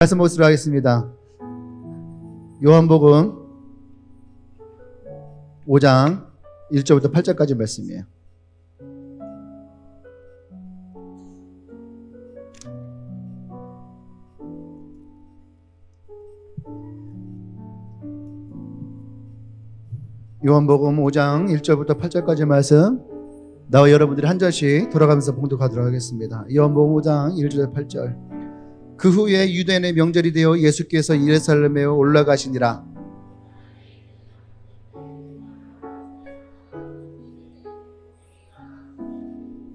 말씀 보도록 하겠습니다. 요한복음 5장 1절부터 8절까지 말씀이에요. 요한복음 5장 1절부터 8절까지 말씀, 나와 여러분들이 한 절씩 돌아가면서 봉독하도록 하겠습니다. 요한복음 5장 1절 8절. 그 후에 유대인의 명절이 되어 예수께서 예루살렘에 올라가시니라.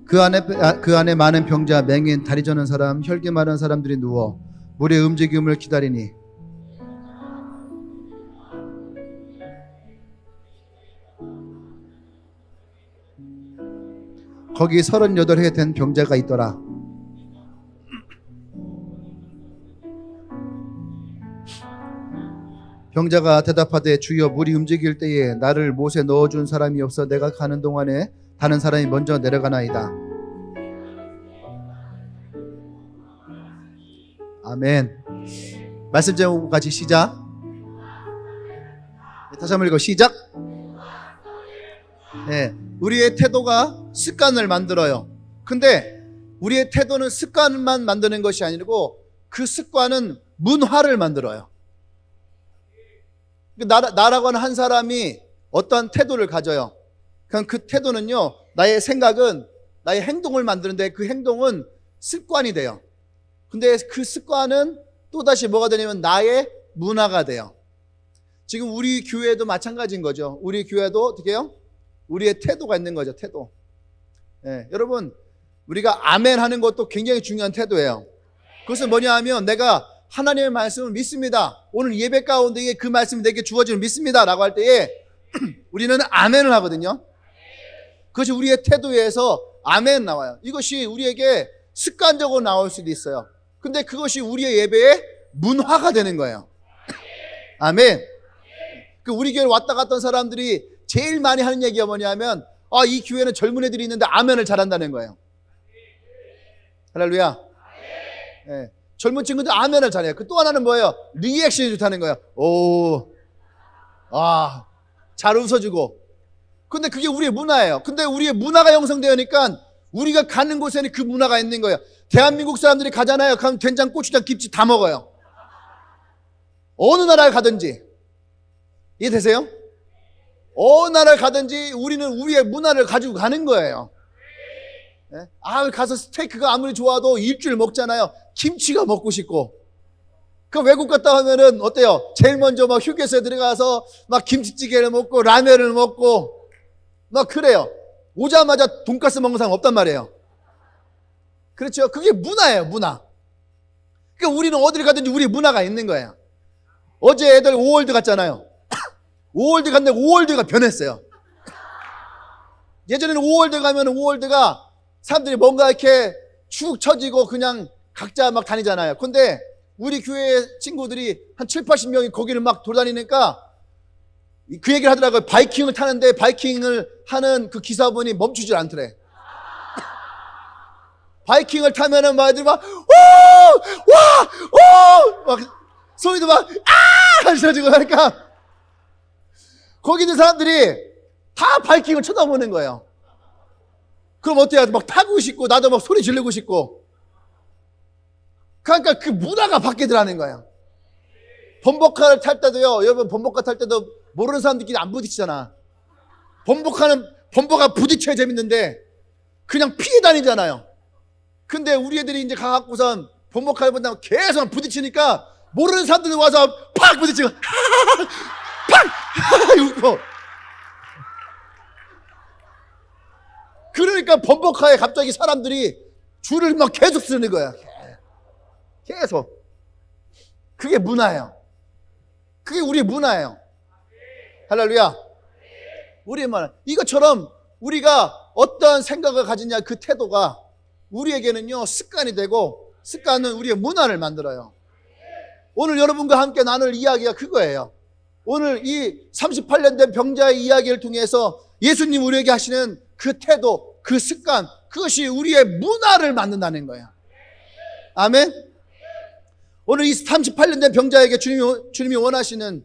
그 안에 많은 병자, 맹인, 다리 저는 사람, 혈기 마른 사람들이 누워 물의 움직임을 기다리니 거기 38해 된 병자가 있더라. 병자가 대답하되 주여, 물이 움직일 때에 나를 못에 넣어준 사람이 없어 내가 가는 동안에 다른 사람이 먼저 내려가나이다. 아멘. 말씀 제목 같이 시작. 다시 한번 읽어. 시작. 네, 우리의 태도가 습관을 만들어요. 근데 우리의 태도는 습관만 만드는 것이 아니고 그 습관은 문화를 만들어요. 나라고 하는 한 사람이 어떠한 태도를 가져요. 그럼 그 태도는요, 나의 생각은 나의 행동을 만드는데 그 행동은 습관이 돼요. 근데 그 습관은 또다시 뭐가 되냐면 나의 문화가 돼요. 지금 우리 교회도 마찬가지인 거죠. 우리 교회도 어떻게 해요? 우리의 태도가 있는 거죠. 태도. 네, 여러분, 우리가 아멘 하는 것도 굉장히 중요한 태도예요. 그것은 뭐냐 하면 내가 하나님의 말씀을 믿습니다. 오늘 예배 가운데에 그 말씀이 내게 주어지는 믿습니다 라고 할 때에 우리는 아멘을 하거든요. 그것이 우리의 태도에서 아멘 나와요. 이것이 우리에게 습관적으로 나올 수도 있어요. 근데 그것이 우리의 예배의 문화가 되는 거예요. 아멘. 우리 교회 왔다 갔던 사람들이 제일 많이 하는 얘기가 뭐냐면 이 교회는 젊은 애들이 있는데 아멘을 잘한다는 거예요. 할렐루야. 네. 젊은 친구들 아멘을 잘해요. 그 또 하나는 뭐예요? 리액션이 좋다는 거예요. 오, 잘 웃어주고. 근데 그게 우리의 문화예요. 근데 우리의 문화가 형성되니까 우리가 가는 곳에는 그 문화가 있는 거예요. 대한민국 사람들이 가잖아요. 그럼 된장, 고추장, 김치 다 먹어요. 어느 나라에 가든지. 이해되세요? 어느 나라에 가든지 우리는 우리의 문화를 가지고 가는 거예요. 네? 가서 스테이크가 아무리 좋아도 일주일 먹잖아요. 김치가 먹고 싶고. 그 외국 갔다 오면은 어때요? 제일 먼저 막 휴게소에 들어가서 막 김치찌개를 먹고 라면을 먹고 막 그래요. 오자마자 돈가스 먹는 사람 없단 말이에요. 그렇죠? 그게 문화예요, 문화. 그러니까 우리는 어디를 가든지 우리 문화가 있는 거예요. 어제 애들 5월드 갔잖아요. 5월드 갔는데 5월드가 변했어요. 예전에는 5월드 가면 5월드가 사람들이 뭔가 이렇게 축 처지고 그냥 각자 막 다니잖아요. 근데 우리 교회 친구들이 한 7, 80명이 거기를 막 돌아다니니까 그 얘기를 하더라고요. 바이킹을 타는데 바이킹을 하는 그 기사분이 멈추질 않더래. 바이킹을 타면은 막 애들이 막, 막 소리도 막, 하셔가지고 하니까 거기 있는 사람들이 다 바이킹을 쳐다보는 거예요. 그럼 어때요? 막 타고 싶고 나도 막 소리 지르고 싶고. 그러니까 그 문화가 바뀌더라는 거예요. 범벅카를 탈 때도요, 여러분 범벅카 탈 때도 모르는 사람들끼리 안 부딪히잖아. 범벅카 부딪혀야 재밌는데 그냥 피해 다니잖아요. 근데 우리 애들이 이제 가갖고선 범벅카를 본다고 계속 부딪히니까 모르는 사람들이 와서 팍 부딪히고 팍 웃고. 그러니까 범벅카에 갑자기 사람들이 줄을 막 계속 쓰는 거야. 계속. 그게 문화예요. 그게 우리의 문화예요. 할렐루야. 우리의 문화. 이것처럼 우리가 어떤 생각을 가지냐 그 태도가 우리에게는요 습관이 되고 습관은 우리의 문화를 만들어요. 오늘 여러분과 함께 나눌 이야기가 그거예요. 오늘 이 38년 된 병자의 이야기를 통해서 예수님 우리에게 하시는 그 태도, 그 습관, 그것이 우리의 문화를 만든다는 거예요. 아멘. 오늘 이 38년 된 병자에게 주님이 원하시는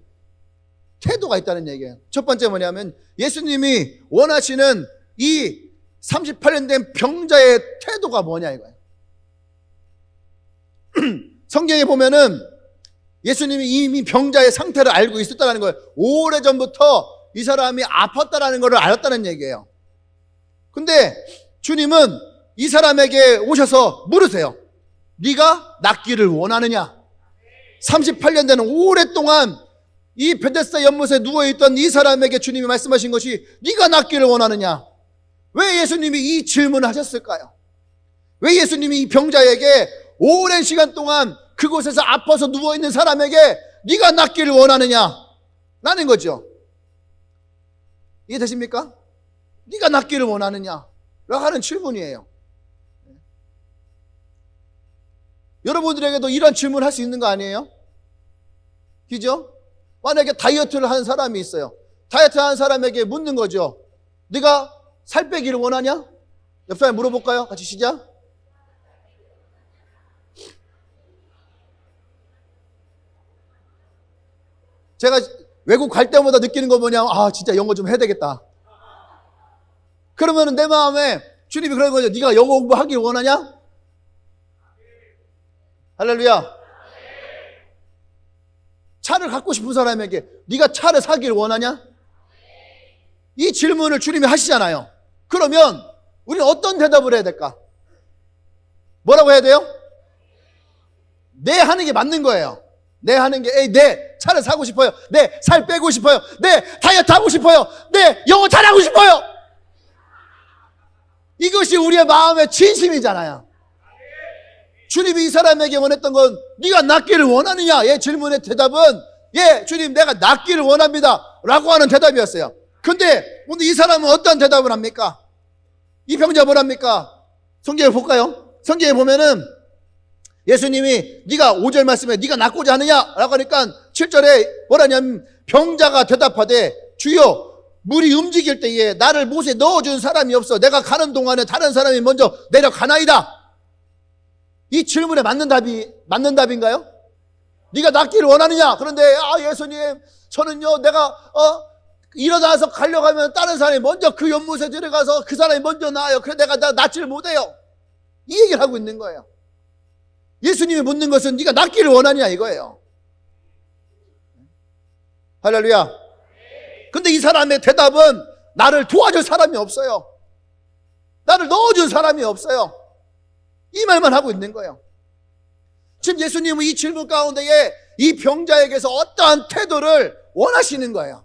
태도가 있다는 얘기예요. 첫 번째 뭐냐면 예수님이 원하시는 이 38년 된 병자의 태도가 뭐냐 이거예요. 성경에 보면은 예수님이 이미 병자의 상태를 알고 있었다는 거예요. 오래전부터 이 사람이 아팠다라는 것을 알았다는 얘기예요. 근데 주님은 이 사람에게 오셔서 물으세요. 네가 낫기를 원하느냐? 38년 되는 오랫동안 이 베데스다 연못에 누워있던 이 사람에게 주님이 말씀하신 것이 네가 낫기를 원하느냐? 왜 예수님이 이 질문을 하셨을까요? 왜 예수님이 이 병자에게 오랜 시간 동안 그곳에서 아파서 누워있는 사람에게 네가 낫기를 원하느냐? 라는 거죠. 이해되십니까? 네가 낫기를 원하느냐? 라고 하는 질문이에요. 여러분들에게도 이런 질문을 할 수 있는 거 아니에요? 그죠? 만약에 다이어트를 하는 사람이 있어요. 다이어트 하는 사람에게 묻는 거죠. 네가 살 빼기를 원하냐? 옆 사람 물어볼까요? 같이 시작. 제가 외국 갈 때마다 느끼는 거 뭐냐? 아, 진짜 영어 좀 해야 되겠다. 그러면은 내 마음에 주님이 그런 거죠. 네가 영어 공부하길 원하냐? 할렐루야. 차를 갖고 싶은 사람에게 네가 차를 사길 원하냐? 이 질문을 주님이 하시잖아요. 그러면 우리는 어떤 대답을 해야 될까? 뭐라고 해야 돼요? 네 하는 게 맞는 거예요. 네 하는 게 네 차를 사고 싶어요. 네 살 빼고 싶어요. 네 다이어트 하고 싶어요. 네 영어 잘하고 싶어요. 이것이 우리의 마음의 진심이잖아요. 주님이 이 사람에게 원했던 건 네가 낫기를 원하느냐? 예, 질문의 대답은 예, 주님 내가 낫기를 원합니다 라고 하는 대답이었어요. 근데 오늘 이 사람은 어떤 대답을 합니까? 이 병자 뭐랍니까? 성경에 볼까요? 성경에 보면은 예수님이 네가 5절 말씀에 네가 낫고자 하느냐? 라고 하니까 7절에 뭐라냐면 병자가 대답하되 주여 물이 움직일 때에 나를 못에 넣어준 사람이 없어. 내가 가는 동안에 다른 사람이 먼저 내려가나이다. 이 질문에 맞는 답인가요? 네가 낫기를 원하느냐? 그런데 예수님 저는요 내가 일어나서 가려고 하면 다른 사람이 먼저 그 연못에 들어가서 그 사람이 먼저 나아요. 그래서 내가 낫지를 못해요. 이 얘기를 하고 있는 거예요. 예수님이 묻는 것은 네가 낫기를 원하느냐 이거예요. 할렐루야. 근데 이 사람의 대답은 나를 도와줄 사람이 없어요. 나를 넣어준 사람이 없어요. 이 말만 하고 있는 거예요. 지금 예수님은 이 질문 가운데에 이 병자에게서 어떠한 태도를 원하시는 거예요.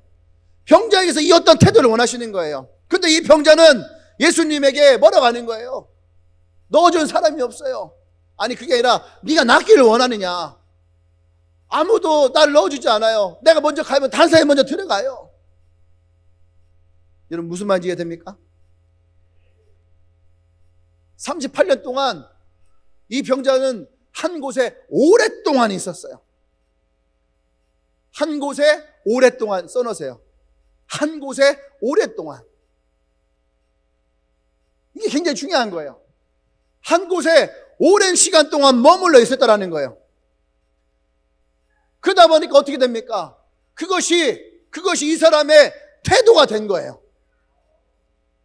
병자에게서 이 어떤 태도를 원하시는 거예요. 근데 이 병자는 예수님에게 뭐라고 하는 거예요? 넣어준 사람이 없어요. 아니 그게 아니라 네가 낫기를 원하느냐? 아무도 나를 넣어주지 않아요. 내가 먼저 가면 다른 사람이 먼저 들어가요. 여러분 무슨 말인지 이해됩니까? 38년 동안 이 병자는 한 곳에 오랫동안 있었어요. 한 곳에 오랫동안 써놓으세요. 한 곳에 오랫동안. 이게 굉장히 중요한 거예요. 한 곳에 오랜 시간 동안 머물러 있었다라는 거예요. 그러다 보니까 어떻게 됩니까? 그것이 이 사람의 태도가 된 거예요.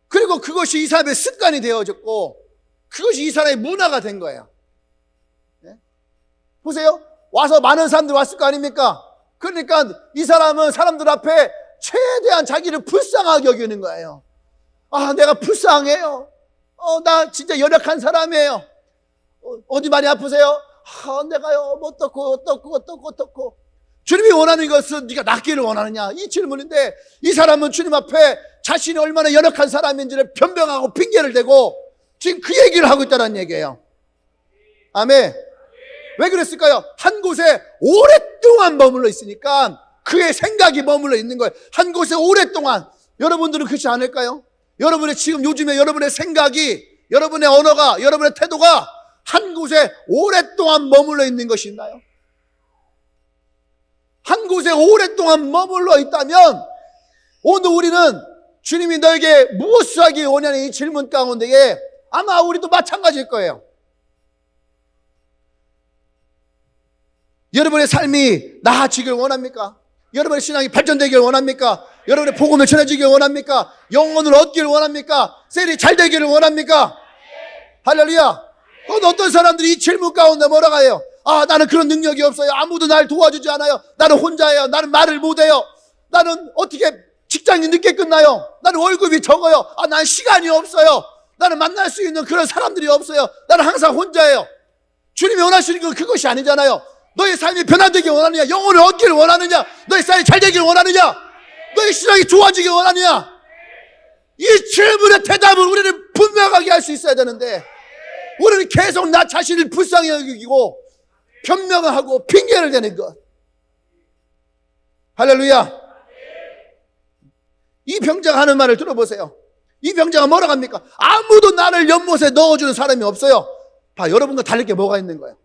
그리고 그것이 이 사람의 습관이 되어졌고 그것이 이 사람의 문화가 된 거예요. 네? 보세요. 와서 많은 사람들 왔을 거 아닙니까? 그러니까 이 사람은 사람들 앞에 최대한 자기를 불쌍하게 여기는 거예요. 내가 불쌍해요. 나 진짜 연약한 사람이에요. 어디 많이 아프세요? 내가요 어떻고 주님이 원하는 것은 네가 낫기를 원하느냐 이 질문인데 이 사람은 주님 앞에 자신이 얼마나 연약한 사람인지를 변명하고 핑계를 대고 지금 그 얘기를 하고 있다는 얘기예요. 아멘. 왜 그랬을까요? 한 곳에 오랫동안 머물러 있으니까 그의 생각이 머물러 있는 거예요. 한 곳에 오랫동안. 여러분들은 그렇지 않을까요? 여러분의 지금 요즘에 여러분의 생각이, 여러분의 언어가, 여러분의 태도가 한 곳에 오랫동안 머물러 있는 것이 있나요? 한 곳에 오랫동안 머물러 있다면 오늘 우리는 주님이 너에게 무엇을 하기 원하는 이 질문 가운데에 아마 우리도 마찬가지일 거예요. 여러분의 삶이 나아지길 원합니까? 여러분의 신앙이 발전되길 원합니까? 여러분의 복음을 전해지길 원합니까? 영혼을 얻기를 원합니까? 셀이 잘 되기를 원합니까? 할렐루야. 어떤 사람들이 이 질문 가운데 뭐라고 해요? 아, 나는 그런 능력이 없어요. 아무도 날 도와주지 않아요. 나는 혼자예요. 나는 말을 못해요. 나는 어떻게 직장이 늦게 끝나요. 나는 월급이 적어요. 아, 난 시간이 없어요. 나는 만날 수 있는 그런 사람들이 없어요. 나는 항상 혼자예요. 주님이 원하시는 건 그것이 아니잖아요. 너의 삶이 변화되길 원하느냐? 영혼을 얻기를 원하느냐? 너의 삶이 잘 되기를 원하느냐? 너의 신앙이 좋아지길 원하느냐? 이 질문의 대답을 우리는 분명하게 할 수 있어야 되는데, 우리는 계속 나 자신을 불쌍히 여기고 변명하고 핑계를 대는 것. 할렐루야. 이 병자가 하는 말을 들어보세요. 이 병자가 뭐라고 합니까? 아무도 나를 연못에 넣어주는 사람이 없어요. 봐, 여러분과 다를 게 뭐가 있는 거예요?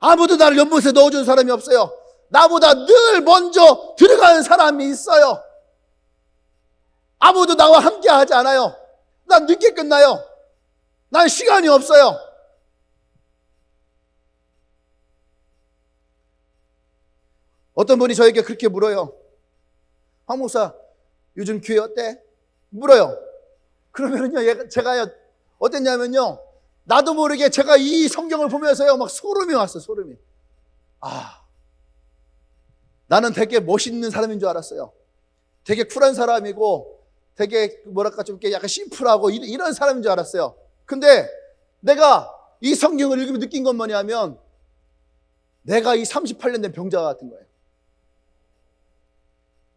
아무도 나를 연못에 넣어주는 사람이 없어요. 나보다 늘 먼저 들어가는 사람이 있어요. 아무도 나와 함께 하지 않아요. 난 늦게 끝나요. 난 시간이 없어요. 어떤 분이 저에게 그렇게 물어요. 황 목사, 요즘 교회 어때? 물어요. 그러면은요, 제가요, 어땠냐면요, 나도 모르게 제가 이 성경을 보면서요, 막 소름이 왔어, 소름이. 아, 나는 되게 멋있는 사람인 줄 알았어요. 되게 쿨한 사람이고, 되게 뭐랄까 좀 약간 심플하고 이런 사람인 줄 알았어요. 근데 내가 이 성경을 읽으면 느낀 건 뭐냐면, 내가 이 38년 된 병자 같은 거예요.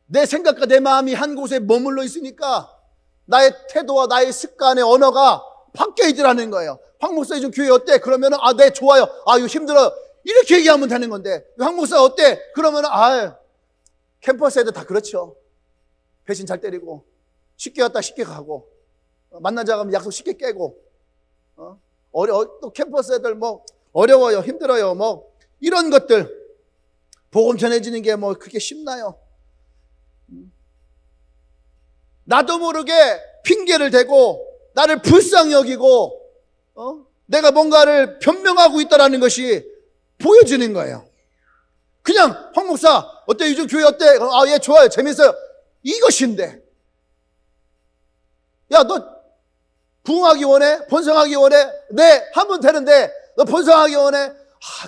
내 생각과 내 마음이 한 곳에 머물러 있으니까 나의 태도와 나의 습관의 언어가 바뀌어 있더라는 거예요. 황 목사 요즘 교회 어때? 그러면은 네 좋아요. 이거 힘들어요. 이렇게 얘기하면 되는 건데, 황 목사 어때? 그러면은 캠퍼스 애들 다 그렇죠. 배신 잘 때리고 쉽게 왔다 쉽게 가고 만나자 하면 약속 쉽게 깨고 또 캠퍼스 애들 뭐 어려워요, 힘들어요, 뭐 이런 것들 복음 전해지는 게 뭐 그렇게 쉽나요? 나도 모르게 핑계를 대고 나를 불쌍히 여기고 내가 뭔가를 변명하고 있다는 것이 보여지는 거예요. 그냥 황 목사 어때? 요즘 교회 어때? 예 좋아요, 재밌어요. 이것인데, 야 너 부흥하기 원해? 번성하기 원해? 네 하면 되는데, 너 번성하기 원해?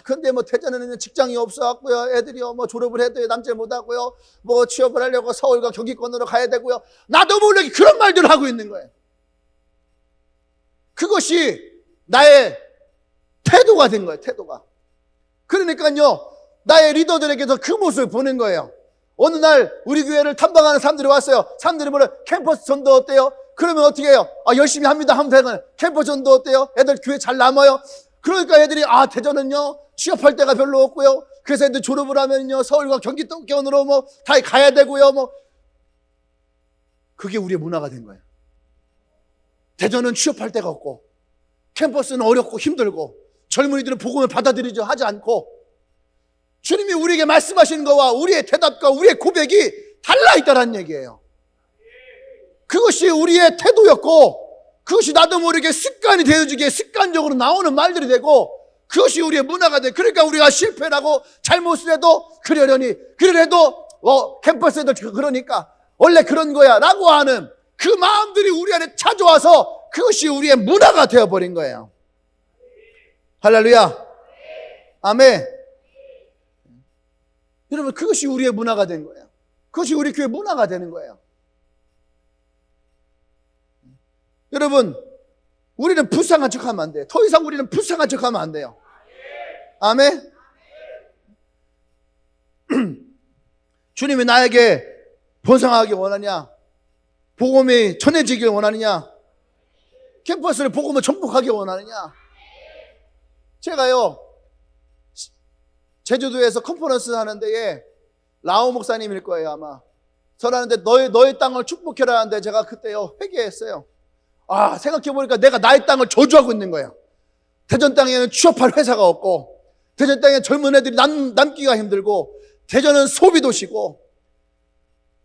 근데 뭐 대전에는 직장이 없어갖고요, 애들이요 뭐 졸업을 해도 남자 못하고요, 뭐 취업을 하려고 서울과 경기권으로 가야 되고요. 나도 모르게 그런 말들을 하고 있는 거예요. 그것이 나의 태도가 된 거예요, 태도가. 그러니까요, 나의 리더들에게서 그 모습을 보는 거예요. 어느 날 우리 교회를 탐방하는 사람들이 왔어요. 사람들이 뭐래? 캠퍼스 전도 어때요? 그러면 어떻게 해요? 열심히 합니다 하면 되는 거예요. 캠퍼스 전도 어때요? 애들 교회 잘 남아요? 그러니까 애들이 대전은요 취업할 데가 별로 없고요, 그래서 애들 졸업을 하면요 서울과 경기권으로 뭐 다 가야 되고요, 뭐 그게 우리의 문화가 된 거예요. 대전은 취업할 데가 없고 캠퍼스는 어렵고 힘들고 젊은이들은 복음을 받아들이지 하지 않고, 주님이 우리에게 말씀하시는 것과 우리의 대답과 우리의 고백이 달라 있다는 얘기예요. 그것이 우리의 태도였고, 그것이 나도 모르게 습관이 되어지게 습관적으로 나오는 말들이 되고, 그것이 우리의 문화가 돼. 그러니까 우리가 실패를 하고 잘못을 해도 그러려도 캠퍼스에도 그러니까 원래 그런 거야 라고 하는 그 마음들이 우리 안에 찾아와서 그것이 우리의 문화가 되어버린 거예요. 할렐루야. 아멘. 여러분, 그것이 우리의 문화가 된 거예요. 그것이 우리 교회 문화가 되는 거예요. 여러분, 우리는 불쌍한 척하면 안 돼요. 더 이상 우리는 불쌍한 척하면 안 돼요. 아멘. 주님이 나에게 번성하기 원하냐? 복음이 전해지길 원하느냐? 캠퍼스를 복음을 정복하기 원하느냐? 제가요 제주도에서 컨퍼런스 하는 데에 라오 목사님일 거예요 아마. 전하는데 너의 땅을 축복해라 하는데 제가 그때요 회개했어요. 생각해보니까 내가 나의 땅을 저주하고 있는 거예요. 대전 땅에는 취업할 회사가 없고, 대전 땅에 젊은 애들이 남기가 힘들고, 대전은 소비도시고,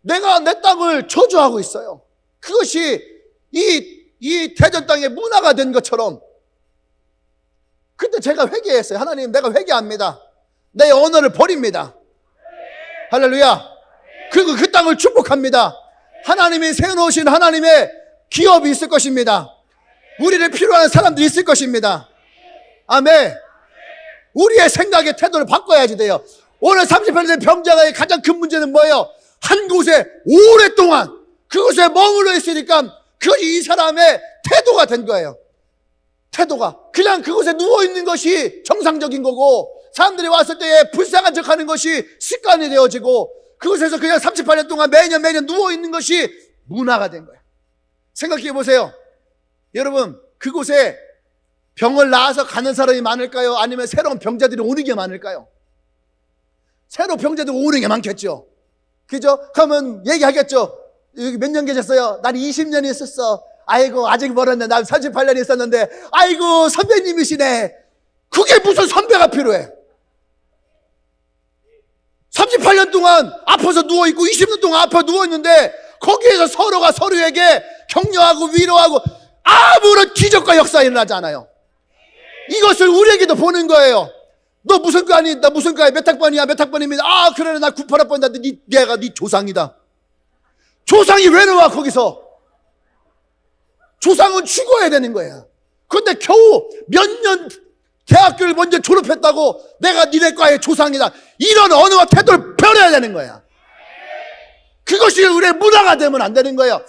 내가 내 땅을 저주하고 있어요. 그것이 이 대전 땅의 문화가 된 것처럼. 그때 제가 회개했어요. 하나님, 내가 회개합니다. 내 언어를 버립니다. 할렐루야. 그리고 그 땅을 축복합니다. 하나님이 세워놓으신 하나님의 기업이 있을 것입니다. 우리를 필요한 사람들이 있을 것입니다. 아멘. 우리의 생각의 태도를 바꿔야지 돼요. 오늘 38년 병자가의 가장 큰 문제는 뭐예요? 한 곳에 오랫동안 그곳에 머물러 있으니까 그것이 이 사람의 태도가 된 거예요. 태도가 그냥 그곳에 누워있는 것이 정상적인 거고, 사람들이 왔을 때에 불쌍한 척하는 것이 습관이 되어지고, 그곳에서 그냥 38년 동안 매년 누워있는 것이 문화가 된 거예요. 생각해 보세요. 여러분, 그곳에 병을 낳아서 가는 사람이 많을까요? 아니면 새로운 병자들이 오는 게 많을까요? 새로 병자들이 오는 게 많겠죠. 그죠? 그러면 얘기하겠죠. 여기 몇 년 계셨어요? 난 20년 있었어. 아이고, 아직 멀었네. 난 38년 있었는데, 아이고, 선배님이시네. 그게 무슨 선배가 필요해? 38년 동안 아파서 누워있고 20년 동안 아파 누워있는데, 거기에서 서로가 서로에게 격려하고 위로하고 아무런 기적과 역사가 일어나지 않아요. 이것을 우리에게도 보는 거예요. 너 무슨 과니? 나 무슨 과에 몇 학번이야? 몇 학번입니다. 아, 그래, 나 98학번인데 내가 네 조상이다. 조상이 왜 나와 거기서? 조상은 죽어야 되는 거야. 그런데 겨우 몇 년 대학교를 먼저 졸업했다고 내가 니네 과의 조상이다. 이런 언어와 태도를 변해야 되는 거야. 그것이 우리의 문화가 되면 안 되는 거예요.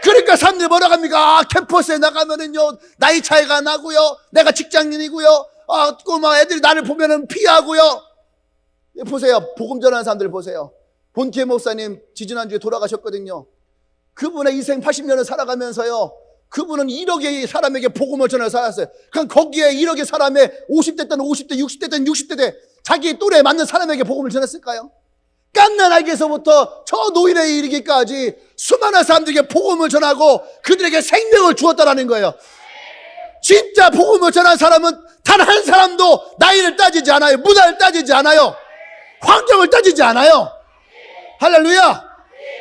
그러니까 사람들이 뭐라고 합니까? 아, 캠퍼스에 나가면은요, 나이 차이가 나고요, 내가 직장인이고요, 아, 꼬마 애들이 나를 보면은 피하고요. 보세요. 복음 전하는 사람들 보세요. 본키에 목사님 지지난주에 돌아가셨거든요. 그분의 인생 80년을 살아가면서요, 그분은 1억의 사람에게 복음을 전하며 살았어요. 그럼 거기에 1억의 사람의 50대 때는 50대, 60대 때는 60대 때 자기 또래에 맞는 사람에게 복음을 전했을까요? 갓난아기에서부터 저 노인에 이르기까지 수많은 사람들에게 복음을 전하고 그들에게 생명을 주었다라는 거예요. 진짜 복음을 전한 사람은 단 한 사람도 나이를 따지지 않아요. 문화를 따지지 않아요. 환경을 따지지 않아요. 할렐루야.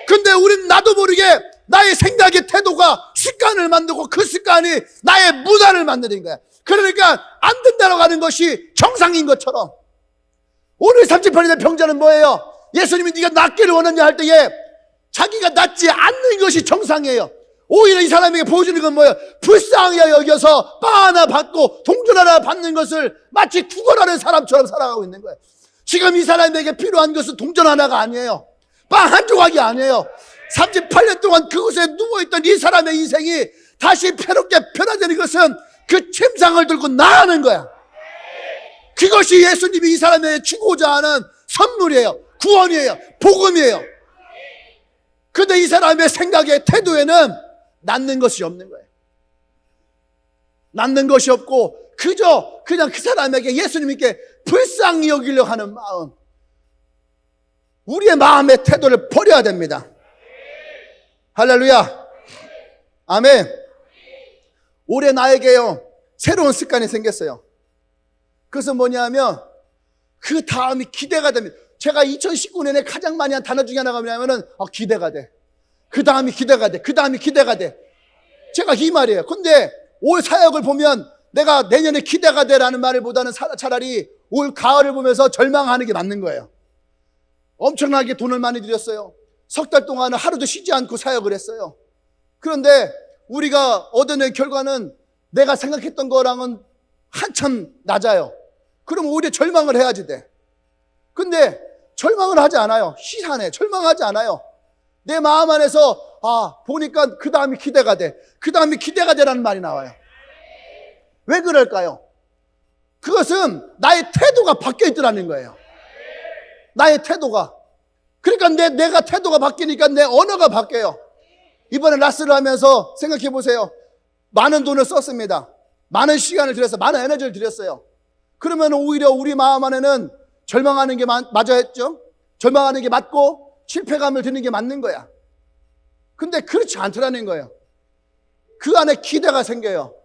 근데 우리는 나도 모르게 나의 생각의 태도가 습관을 만들고 그 습관이 나의 문화를 만드는 거야. 그러니까 안 된다고 하는 것이 정상인 것처럼, 오늘 38년 병자는 뭐예요? 예수님이 네가 낫기를 원하냐 할 때에 자기가 낫지 않는 것이 정상이에요. 오히려 이 사람에게 보여주는 건 뭐예요? 불쌍히 여겨서 빵 하나 받고 동전 하나 받는 것을 마치 구걸하는 사람처럼 살아가고 있는 거예요. 지금 이 사람에게 필요한 것은 동전 하나가 아니에요. 빵 한 조각이 아니에요. 38년 동안 그곳에 누워있던 이 사람의 인생이 다시 새롭게 변화되는 것은 그 침상을 들고 나가는 거야. 그것이 예수님이 이 사람에게 주고자 하는 선물이에요. 구원이에요. 복음이에요. 그런데 이 사람의 생각의 태도에는 낫는 것이 없는 거예요. 낫는 것이 없고 그냥 그 사람에게 예수님께 불쌍히 여기려고 하는 마음, 우리의 마음의 태도를 버려야 됩니다. 할렐루야. 아멘. 올해 나에게요, 새로운 습관이 생겼어요. 그것은 뭐냐면 그 다음이 기대가 됩니다. 제가 2019년에 가장 많이 한 단어 중에 하나가 뭐냐면은 기대가 돼. 그 다음이 기대가 돼. 그 다음이 기대가 돼. 제가 이 말이에요. 근데 올 사역을 보면 내가 내년에 기대가 돼라는 말보다는 차라리 올 가을을 보면서 절망하는 게 맞는 거예요. 엄청나게 돈을 많이 들였어요. 석 달 동안은 하루도 쉬지 않고 사역을 했어요. 그런데 우리가 얻어낸 결과는 내가 생각했던 거랑은 한참 낮아요. 그럼 오히려 절망을 해야지 돼. 근데 절망을 하지 않아요. 희한해. 절망하지 않아요. 내 마음 안에서 보니까 그 다음이 기대가 돼. 그 다음이 기대가 되라는 말이 나와요. 왜 그럴까요? 그것은 나의 태도가 바뀌어 있더라는 거예요. 나의 태도가. 그러니까 내가 태도가 바뀌니까 내 언어가 바뀌어요. 이번에 라스를 하면서 생각해 보세요. 많은 돈을 썼습니다. 많은 시간을 들였어요. 많은 에너지를 들였어요. 그러면 오히려 우리 마음 안에는 절망하는 게 맞아 했죠? 절망하는 게 맞고 실패감을 드는 게 맞는 거야. 근데 그렇지 않더라는 거예요. 그 안에 기대가 생겨요.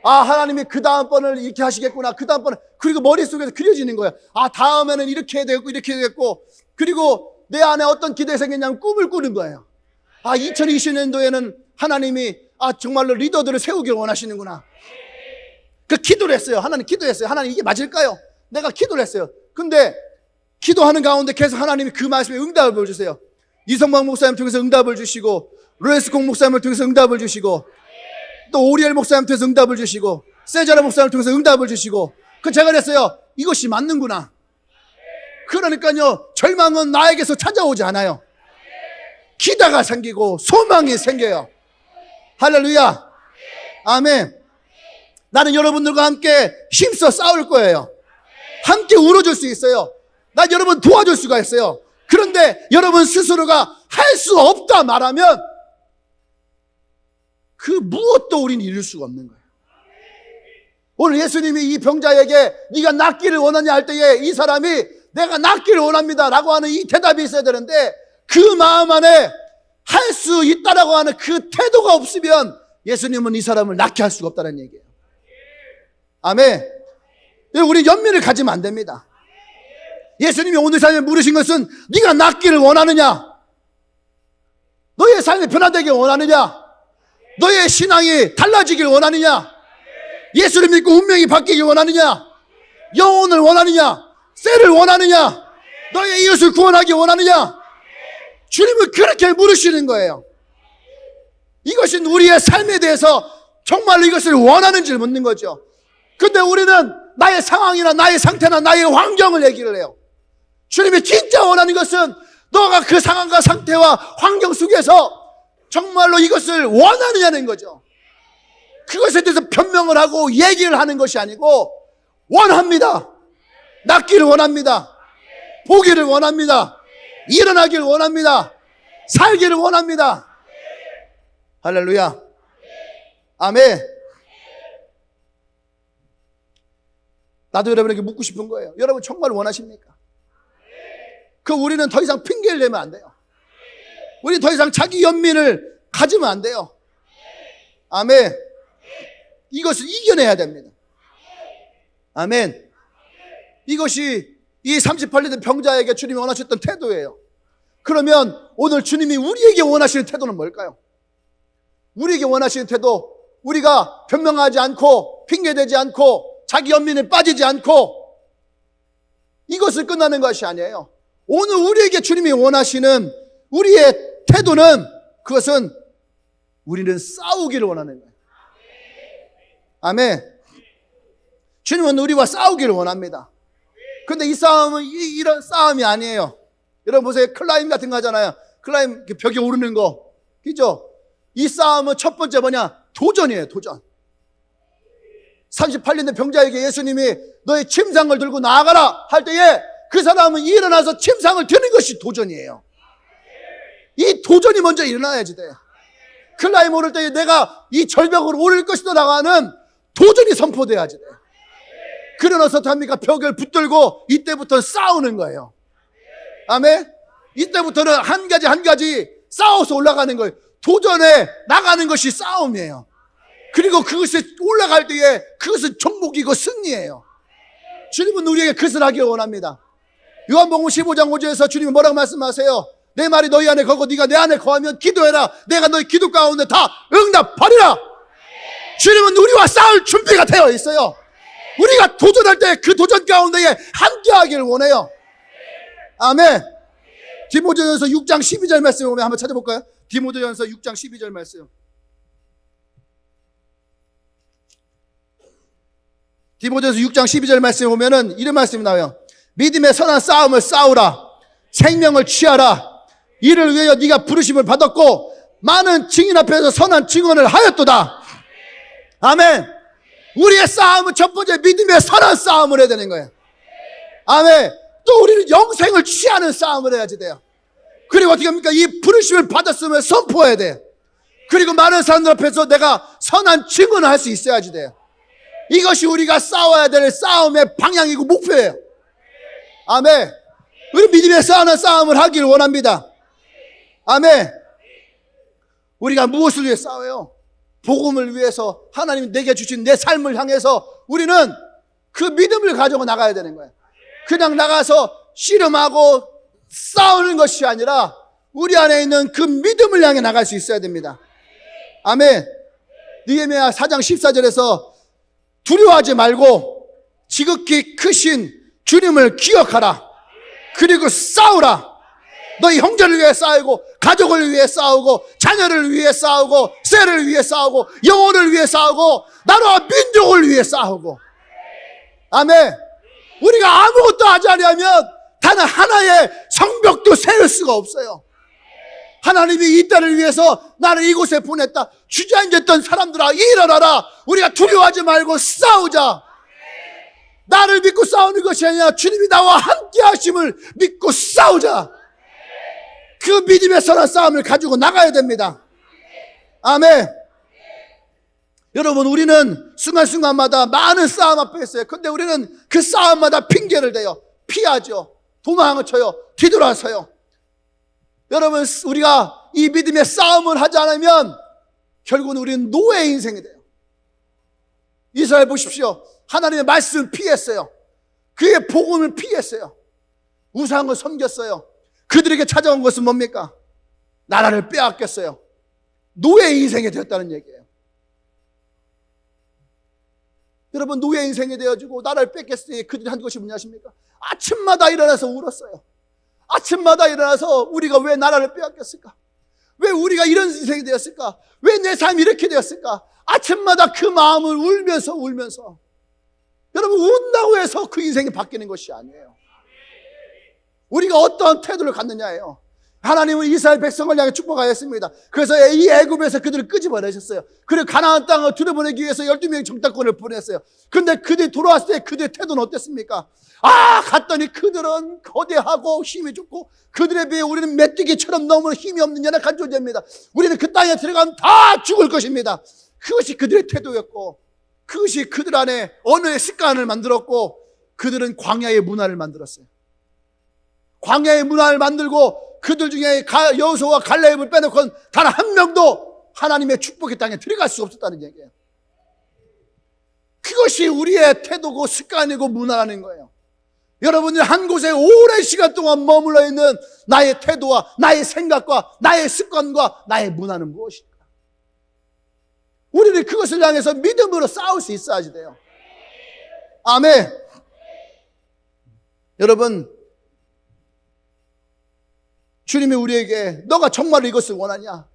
하나님이 그 다음번을 이렇게 하시겠구나. 그 다음번을. 그리고 머릿속에서 그려지는 거예요. 다음에는 이렇게 해야 되겠고 이렇게 해야 되겠고. 그리고 내 안에 어떤 기대가 생겼냐면 꿈을 꾸는 거예요. 2020년도에는 하나님이 정말로 리더들을 세우기를 원하시는구나. 그 기도를 했어요. 하나님 기도했어요. 하나님 이게 맞을까요? 내가 기도를 했어요. 근데 기도하는 가운데 계속 하나님이 그 말씀에 응답을 보여주세요. 이성광 목사님 통해서 응답을 주시고, 로레스콩 목사님을 통해서 응답을 주시고, 또 오리엘 목사님 통해서 응답을 주시고, 세자라 목사님을 통해서 응답을 주시고, 그 제가 그랬어요. 이것이 맞는구나. 그러니까요, 절망은 나에게서 찾아오지 않아요. 기대가 생기고 소망이 생겨요. 할렐루야. 아멘. 나는 여러분들과 함께 힘써 싸울 거예요. 함께 울어줄 수 있어요. 난 여러분 도와줄 수가 있어요. 그런데 여러분 스스로가 할 수 없다 말하면 그 무엇도 우리는 이룰 수가 없는 거예요. 오늘 예수님이 이 병자에게 네가 낫기를 원하냐 할 때에 이 사람이 내가 낫기를 원합니다 라고 하는 이 대답이 있어야 되는데, 그 마음 안에 할 수 있다라고 하는 그 태도가 없으면 예수님은 이 사람을 낫게 할 수가 없다는 얘기예요. 아멘. 우리 연민을 가지면 안 됩니다. 예수님이 오늘 삶에 물으신 것은 네가 낫기를 원하느냐, 너의 삶이 변화되길 원하느냐, 너의 신앙이 달라지길 원하느냐, 예수를 믿고 운명이 바뀌길 원하느냐, 영혼을 원하느냐, 셀을 원하느냐, 너의 이웃을 구원하기 원하느냐. 주님은 그렇게 물으시는 거예요. 이것은 우리의 삶에 대해서 정말로 이것을 원하는지를 묻는 거죠. 근데 우리는 나의 상황이나 나의 상태나 나의 환경을 얘기를 해요. 주님이 진짜 원하는 것은 너가 그 상황과 상태와 환경 속에서 정말로 이것을 원하느냐는 거죠. 그것에 대해서 변명을 하고 얘기를 하는 것이 아니고, 원합니다. 낫기를 원합니다. 보기를 원합니다. 일어나기를 원합니다. 살기를 원합니다. 할렐루야. 아멘. 나도 여러분에게 묻고 싶은 거예요. 여러분 정말 원하십니까? 우리는 더 이상 핑계를 내면 안 돼요. 우리 더 이상 자기 연민을 가지면 안 돼요. 아멘. 이것을 이겨내야 됩니다. 아멘. 이것이 이 38년 된 병자에게 주님이 원하셨던 태도예요. 그러면 오늘 주님이 우리에게 원하시는 태도는 뭘까요? 우리에게 원하시는 태도, 우리가 변명하지 않고 핑계대지 않고 자기 연민에 빠지지 않고 이것을 끝나는 것이 아니에요. 오늘 우리에게 주님이 원하시는 우리의 태도는, 그것은 우리는 싸우기를 원하는 거예요. 아멘. 주님은 우리와 싸우기를 원합니다. 근데 이 싸움은 이런 싸움이 아니에요. 여러분 보세요. 클라임 같은 거 하잖아요. 클라임 벽에 오르는 거. 그죠? 이 싸움은 첫 번째 뭐냐? 도전이에요. 도전. 38년 된 병자에게 예수님이 너의 침상을 들고 나아가라 할 때에 그 사람은 일어나서 침상을 드는 것이 도전이에요. 이 도전이 먼저 일어나야지 돼. 클라임 오를 때에 내가 이 절벽으로 오를 것이다 나가는 도전이 선포돼야지 돼. 그러나서 어떡합니까? 벽을 붙들고 이때부터 싸우는 거예요. 아멘. 이때부터는 한 가지 한 가지 싸워서 올라가는 거예요. 도전에 나가는 것이 싸움이에요. 그리고 그것에 올라갈 때에 그것은 정복이고 승리예요. 주님은 우리에게 그것을 하길 원합니다. 요한복음 15장 5절에서 주님은 뭐라고 말씀하세요? 내 말이 너희 안에 거고 네가 내 안에 거하면 기도해라. 내가 너희 기도 가운데 다 응답하리라. 주님은 우리와 싸울 준비가 되어 있어요. 우리가 도전할 때 그 도전 가운데에 함께하기를 원해요. 아멘. 디모데전서 6장 12절 말씀 보면 한번 찾아볼까요? 디모데전서 6장 12절 말씀. 디모데전서 6장 12절 말씀 보면은 이런 말씀이 나와요. 믿음의 선한 싸움을 싸우라. 생명을 취하라. 이를 위하여 네가 부르심을 받았고 많은 증인 앞에서 선한 증언을 하였도다. 아멘. 우리의 싸움은 첫 번째 믿음의 선한 싸움을 해야 되는 거예요. 아멘. 또 우리는 영생을 취하는 싸움을 해야지 돼요. 그리고 어떻게 합니까? 이 부르심을 받았으면 선포해야 돼요. 그리고 많은 사람들 앞에서 내가 선한 증언을 할 수 있어야지 돼요. 이것이 우리가 싸워야 될 싸움의 방향이고 목표예요. 아멘. 우리 믿음의 싸우는 싸움을 하기를 원합니다. 아멘. 우리가 무엇을 위해 싸워요? 복음을 위해서 하나님이 내게 주신 내 삶을 향해서 우리는 그 믿음을 가지고 나가야 되는 거예요. 그냥 나가서 씨름하고 싸우는 것이 아니라 우리 안에 있는 그 믿음을 향해 나갈 수 있어야 됩니다. 아멘. 느헤미야 4장 14절에서 두려워하지 말고 지극히 크신 주님을 기억하라. 그리고 싸우라. 너희 형제를 위해 싸우고, 가족을 위해 싸우고, 자녀를 위해 싸우고, 쇠를 위해 싸우고, 영혼을 위해 싸우고, 나라와 민족을 위해 싸우고. 아멘. 우리가 아무것도 하지 않으면 단 하나의 성벽도 세울 수가 없어요. 하나님이 이 딸을 위해서 나를 이곳에 보냈다. 주저앉았던 사람들아, 일어나라. 우리가 두려워하지 말고 싸우자. 나를 믿고 싸우는 것이 아니라 주님이 나와 함께 하심을 믿고 싸우자. 그 믿음의 선한 싸움을 가지고 나가야 됩니다. 아멘. 여러분, 우리는 순간순간마다 많은 싸움 앞에 있어요. 근데 우리는 그 싸움마다 핑계를 대요. 피하죠. 도망을 쳐요. 뒤돌아서요. 여러분, 우리가 이 믿음의 싸움을 하지 않으면 결국은 우리는 노예의 인생이 돼요. 이스라엘 보십시오. 하나님의 말씀을 피했어요. 그의 복음을 피했어요. 우상을 섬겼어요. 그들에게 찾아온 것은 뭡니까? 나라를 빼앗겼어요. 노예의 인생이 되었다는 얘기예요. 여러분, 노예 인생이 되어지고 나라를 뺏겼을 때 그들이 한 것이 뭐냐 하십니까? 아침마다 일어나서 울었어요. 아침마다 일어나서 우리가 왜 나라를 빼앗겼을까? 왜 우리가 이런 인생이 되었을까? 왜 내 삶이 이렇게 되었을까? 아침마다 그 마음을 울면서 여러분, 운다고 해서 그 인생이 바뀌는 것이 아니에요. 우리가 어떤 태도를 갖느냐예요. 하나님은 이스라엘 백성을 향해 축복하였습니다. 그래서 이 애굽에서 그들을 끄집어내셨어요. 그리고 가나안 땅을 들여보내기 위해서 12명의 정탐꾼을 보냈어요. 그런데 그들이 돌아왔을 때 그들의 태도는 어땠습니까? 갔더니 그들은 거대하고 힘이 좋고 그들에 비해 우리는 메뚜기처럼 너무 힘이 없는 연약한 존재입니다. 우리는 그 땅에 들어가면 다 죽을 것입니다. 그것이 그들의 태도였고, 그것이 그들 안에 언어의 습관을 만들었고, 그들은 광야의 문화를 만들었어요. 광야의 문화를 만들고 그들 중에 여호수아와 갈렙을 빼놓고는 단 한 명도 하나님의 축복의 땅에 들어갈 수 없었다는 얘기예요. 그것이 우리의 태도고 습관이고 문화라는 거예요. 여러분들 한 곳에 오랜 시간 동안 머물러 있는 나의 태도와 나의 생각과 나의 습관과 나의 문화는 무엇일까? 우리는 그것을 향해서 믿음으로 싸울 수 있어야지 돼요. 아멘. 여러분, 주님이 우리에게 너가 정말로 이것을 원하냐?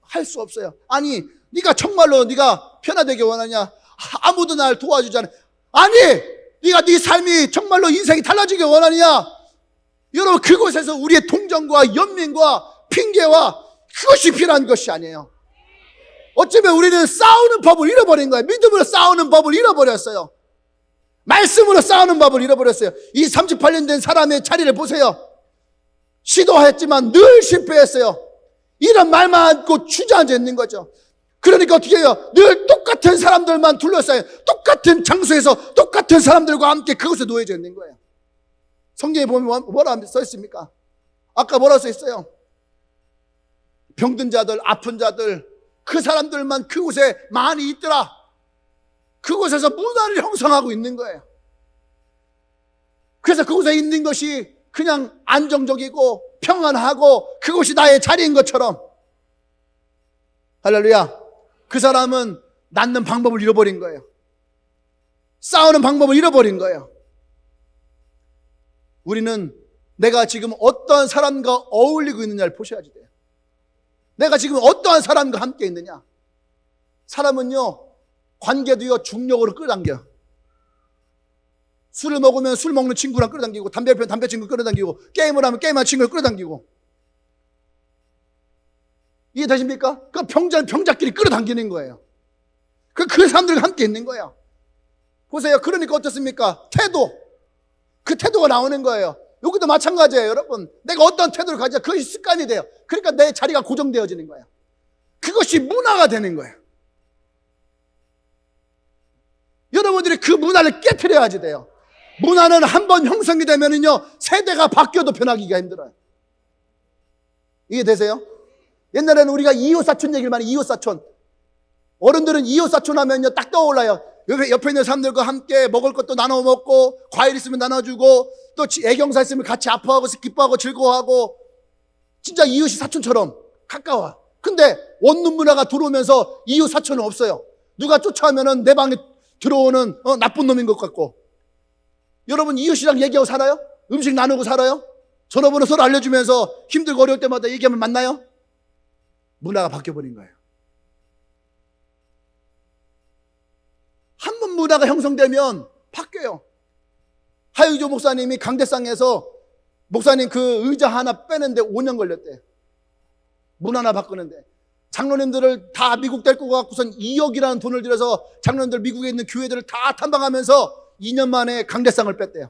할 수 없어요. 아니, 네가 정말로 네가 변화되게 원하냐? 아무도 날 도와주지 않아. 아니, 네가 네 삶이 정말로 인생이 달라지게 원하느냐? 여러분, 그곳에서 우리의 동정과 연민과 핑계와 그것이 필요한 것이 아니에요. 어쩌면 우리는 싸우는 법을 잃어버린 거예요. 믿음으로 싸우는 법을 잃어버렸어요. 말씀으로 싸우는 법을 잃어버렸어요. 이 38년 된 사람의 자리를 보세요. 시도했지만 늘 실패했어요. 이런 말만 안고 주저앉아 있는 거죠. 그러니까 어떻게 해요? 늘 똑같은 사람들만 둘러싸여 똑같은 장소에서 똑같은 사람들과 함께 그곳에 놓여져 있는 거예요. 성경에 보면 뭐라 써 있습니까? 아까 뭐라고 써 있어요? 병든 자들, 아픈 자들, 그 사람들만 그곳에 많이 있더라. 그곳에서 문화를 형성하고 있는 거예요. 그래서 그곳에 있는 것이 그냥 안정적이고 평안하고 그것이 나의 자리인 것처럼. 할렐루야. 그 사람은 낳는 방법을 잃어버린 거예요. 싸우는 방법을 잃어버린 거예요. 우리는 내가 지금 어떠한 사람과 어울리고 있느냐를 보셔야지 돼요. 내가 지금 어떠한 사람과 함께 있느냐. 사람은요, 관계도요, 중력으로 끌어당겨요. 술을 먹으면 술 먹는 친구랑 끌어당기고, 담배 피우면 담배 친구 끌어당기고, 게임을 하면 게임하는 친구를 끌어당기고. 이해되십니까? 그 병자끼리 끌어당기는 거예요. 그 사람들과 함께 있는 거예요. 보세요. 그러니까 어떻습니까? 태도. 그 태도가 나오는 거예요. 여기도 마찬가지예요, 여러분. 내가 어떤 태도를 가지자 그것이 습관이 돼요. 그러니까 내 자리가 고정되어지는 거예요. 그것이 문화가 되는 거예요. 여러분들이 그 문화를 깨트려야지 돼요. 문화는 한번 형성이 되면은요, 세대가 바뀌어도 변하기가 힘들어요. 이해되세요? 옛날에는 우리가 이웃사촌 얘기를 많이 이웃사촌. 어른들은 이웃사촌 하면요, 딱 떠올라요. 옆에 있는 사람들과 함께 먹을 것도 나눠 먹고, 과일 있으면 나눠주고, 또 애경사 있으면 같이 아파하고, 기뻐하고, 즐거워하고, 진짜 이웃이 사촌처럼 가까워. 근데 원룸 문화가 들어오면서 이웃사촌은 없어요. 누가 쫓아오면은 내 방에 들어오는 나쁜 놈인 것 같고. 여러분, 이웃이랑 얘기하고 살아요? 음식 나누고 살아요? 전화번호 서로 알려주면서 힘들고 어려울 때마다 얘기하면 만나요? 문화가 바뀌어버린 거예요. 한 번 문화가 형성되면 바뀌어요. 하유조 목사님이 강대상에서 목사님 그 의자 하나 빼는데 5년 걸렸대요. 문 하나 바꾸는데. 장로님들을 다 미국 데리고 가고선 2억이라는 돈을 들여서 장로님들 미국에 있는 교회들을 다 탐방하면서 2년 만에 강대상을 뺐대요.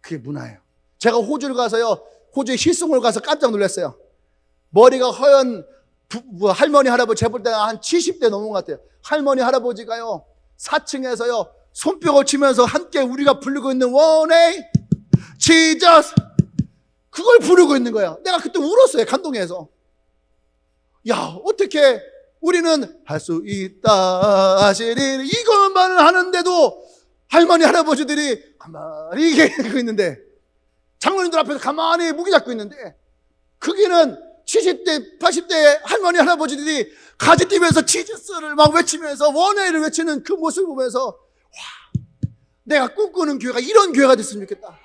그게 문화예요. 제가 호주를 가서요, 호주의 힐송을 가서 깜짝 놀랐어요. 머리가 허연 할머니 할아버지, 제가 볼 때는 한 70대 넘은 것 같아요. 할머니 할아버지가요 4층에서요 손뼉을 치면서 함께 우리가 부르고 있는 원에이 지저스, 그걸 부르고 있는 거야. 내가 그때 울었어요, 감동해서. 야, 어떻게 우리는 할 수 있다 하시리 이것만 하는데도 할머니 할아버지들이 가만히 얘기하고 있는데, 장로님들 앞에서 가만히 무기 잡고 있는데, 거기는 70대 80대 할머니 할아버지들이 가지 뛰면서 지저스를 막 외치면서 원웨이를 외치는 그 모습을 보면서, 와, 내가 꿈꾸는 교회가 이런 교회가 됐으면 좋겠다.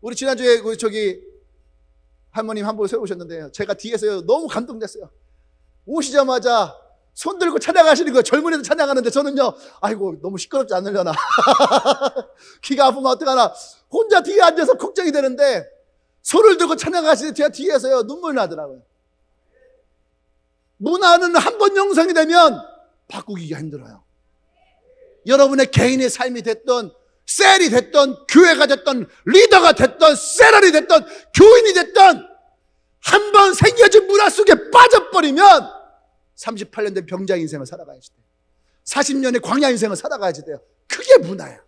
우리 지난주에 저기 할머님 한 분 세우셨는데요, 제가 뒤에서 너무 감동됐어요. 오시자마자 손 들고 찬양하시는 거예요. 젊은이들 찬양하는데 저는요, 아이고 너무 시끄럽지 않으려나 귀가 아프면 어떡하나 혼자 뒤에 앉아서 걱정이 되는데, 손을 들고 찬양하시는 제가 뒤에서요 눈물 나더라고요. 문화는 한 번 형성이 되면 바꾸기가 힘들어요. 여러분의 개인의 삶이 됐던, 셀이 됐던, 교회가 됐던, 리더가 됐던, 세럴이 됐던, 교인이 됐던, 한 번 생겨진 문화 속에 빠져버리면 38년 된 병자 인생을 살아가야지 돼요. 40년의 광야 인생을 살아가야지 돼요. 그게 문화야.